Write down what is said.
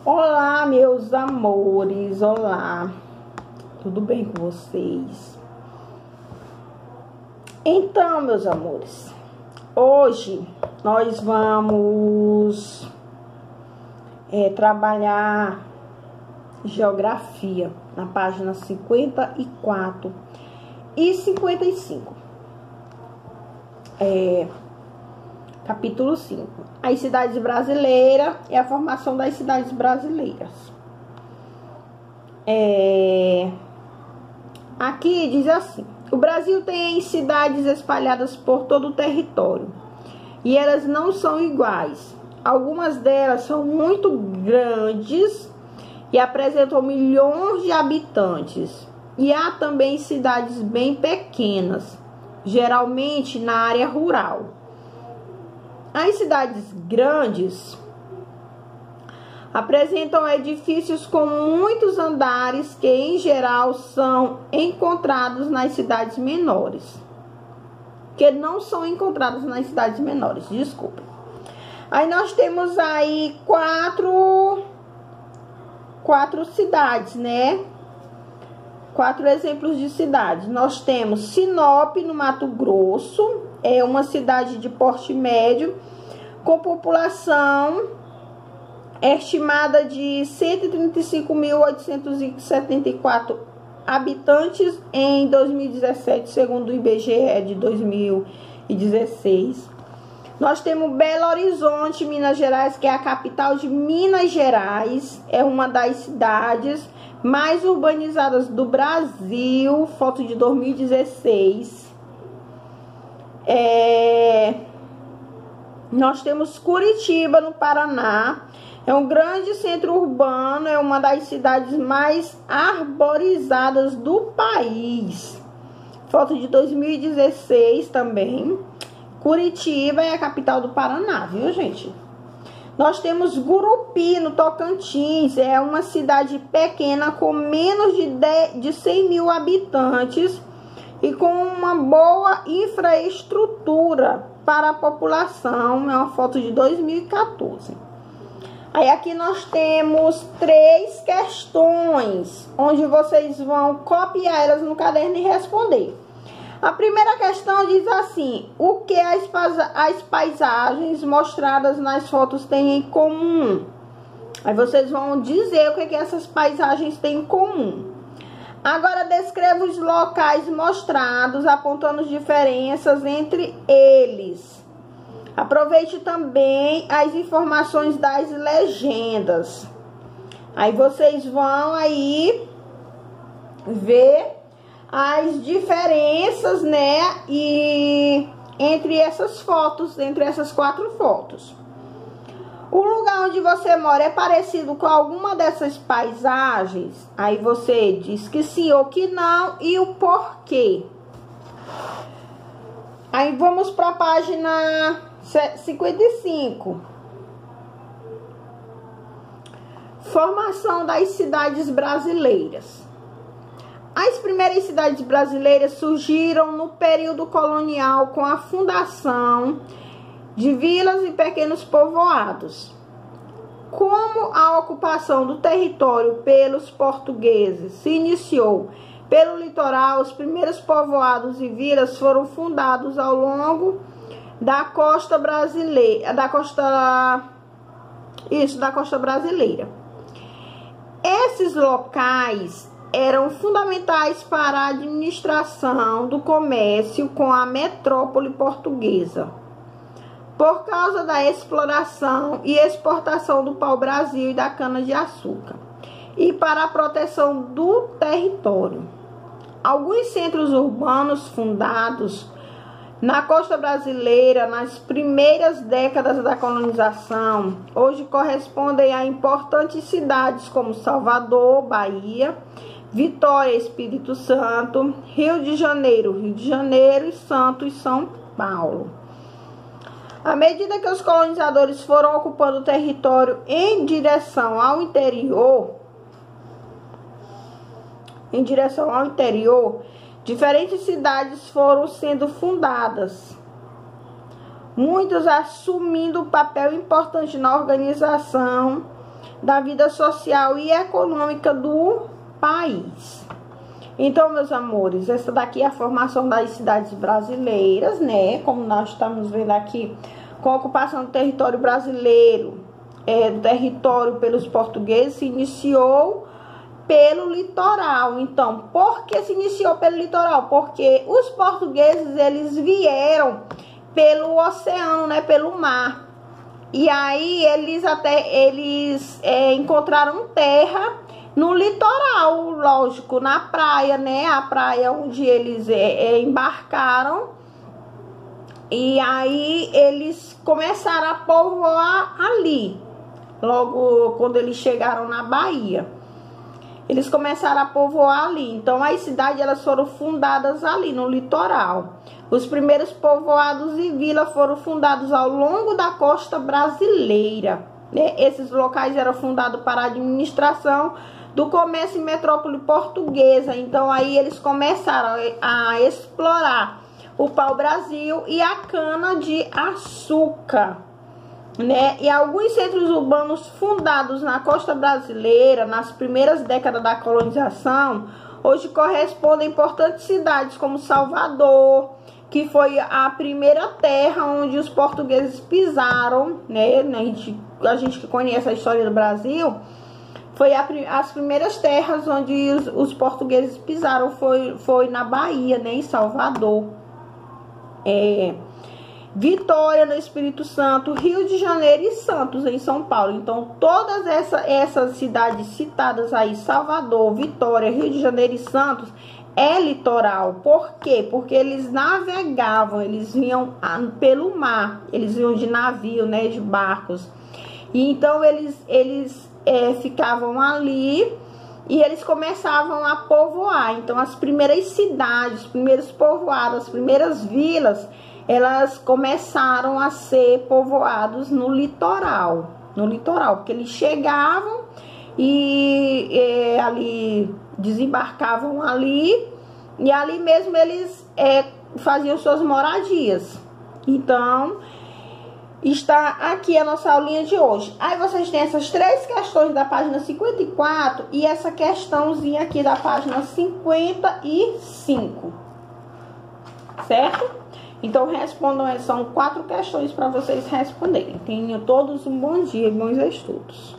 Olá, meus amores, olá, tudo bem com vocês? Então, meus amores, hoje nós vamos trabalhar geografia na página 54 e 55. Capítulo 5. As cidades brasileiras e a formação das cidades brasileiras. Aqui diz assim: o Brasil tem cidades espalhadas por todo o território e elas não são iguais. Algumas delas são muito grandes e apresentam milhões de habitantes. E há também cidades bem pequenas, geralmente na área rural. As cidades grandes apresentam edifícios com muitos andares que, em geral, são encontrados nas cidades menores. Que não são encontrados nas cidades menores, desculpa. Aí nós temos aí quatro cidades, né? 4 exemplos de cidades. Nós temos Sinop, no Mato Grosso, é uma cidade de porte médio, com população estimada de 135.874 habitantes em 2017, segundo o IBGE de 2016. Nós temos Belo Horizonte, Minas Gerais, que é a capital de Minas Gerais, é uma das cidades mais urbanizadas do Brasil, foto de 2016. Nós temos Curitiba, no Paraná, é um grande centro urbano, é uma das cidades mais arborizadas do país, foto de 2016 também. Curitiba é a capital do Paraná, viu, gente? Nós temos Gurupi, no Tocantins, é uma cidade pequena com menos de 100 mil habitantes e com uma boa infraestrutura para a população, é uma foto de 2014. Aí aqui nós temos 3 questões, onde vocês vão copiar elas no caderno e responder. A primeira questão diz assim: o que as paisagens mostradas nas fotos têm em comum? Aí vocês vão dizer o que essas paisagens têm em comum. Agora descreva os locais mostrados, apontando diferenças entre eles. Aproveite também as informações das legendas. Aí vocês vão aí ver as diferenças, né, e entre essas fotos, entre essas 4 fotos. O lugar onde você mora é parecido com alguma dessas paisagens? Aí você diz que sim ou que não e o porquê. Aí vamos para a página 55. Formação das cidades brasileiras. As primeiras cidades brasileiras surgiram no período colonial com a fundação de vilas e pequenos povoados. Como a ocupação do território pelos portugueses se iniciou pelo litoral, os primeiros povoados e vilas foram fundados ao longo da costa brasileira, da costa brasileira. Esses locais eram fundamentais para a administração do comércio com a metrópole portuguesa, por causa da exploração e exportação do pau-brasil e da cana-de-açúcar, e para a proteção do território. Alguns centros urbanos fundados na costa brasileira nas primeiras décadas da colonização hoje correspondem a importantes cidades como Salvador, Bahia, Vitória, Espírito Santo, Rio de Janeiro e Santos, São Paulo. À medida que os colonizadores foram ocupando o território em direção ao interior, diferentes cidades foram sendo fundadas, muitos assumindo um papel importante na organização da vida social e econômica do país. Então, meus amores, essa daqui é a formação das cidades brasileiras, né? Como nós estamos vendo aqui, com a ocupação do território brasileiro, do território pelos portugueses, se iniciou pelo litoral. Então, por que se iniciou pelo litoral? Porque os portugueses, eles vieram pelo oceano, né? Pelo mar. E aí, eles encontraram terra no litoral, lógico, na praia, né? A praia onde eles embarcaram. E aí, eles começaram a povoar ali. Logo, quando eles chegaram na Bahia. Eles começaram a povoar ali. Então, as cidades, elas foram fundadas ali, no litoral. Os primeiros povoados e vilas foram fundados ao longo da costa brasileira, né? Esses locais eram fundados para a administração do comércio em metrópole portuguesa. Então, aí eles começaram a explorar o pau-brasil e a cana-de-açúcar, né? E alguns centros urbanos fundados na costa brasileira, nas primeiras décadas da colonização, hoje correspondem a importantes cidades como Salvador, que foi a primeira terra onde os portugueses pisaram, né? A gente que conhece a história do Brasil, foi as primeiras terras onde os portugueses pisaram, foi na Bahia, né? Em Salvador. Vitória, no Espírito Santo, Rio de Janeiro e Santos, em São Paulo. Então, todas essas cidades citadas aí, Salvador, Vitória, Rio de Janeiro e Santos, é litoral. Por quê? Porque eles navegavam, eles vinham pelo mar, eles vinham de navio, né, de barcos. E então, eles ficavam ali e eles começavam a povoar. Então, as primeiras cidades, os primeiros povoados, as primeiras vilas, elas começaram a ser povoados no litoral, porque eles chegavam e ali desembarcavam ali, e ali mesmo eles faziam suas moradias. Então, está aqui a nossa aulinha de hoje. Aí vocês têm essas 3 questões da página 54 e essa questãozinha aqui da página 55, certo? Então, respondam, são 4 questões para vocês responderem. Tenham todos um bom dia e bons estudos.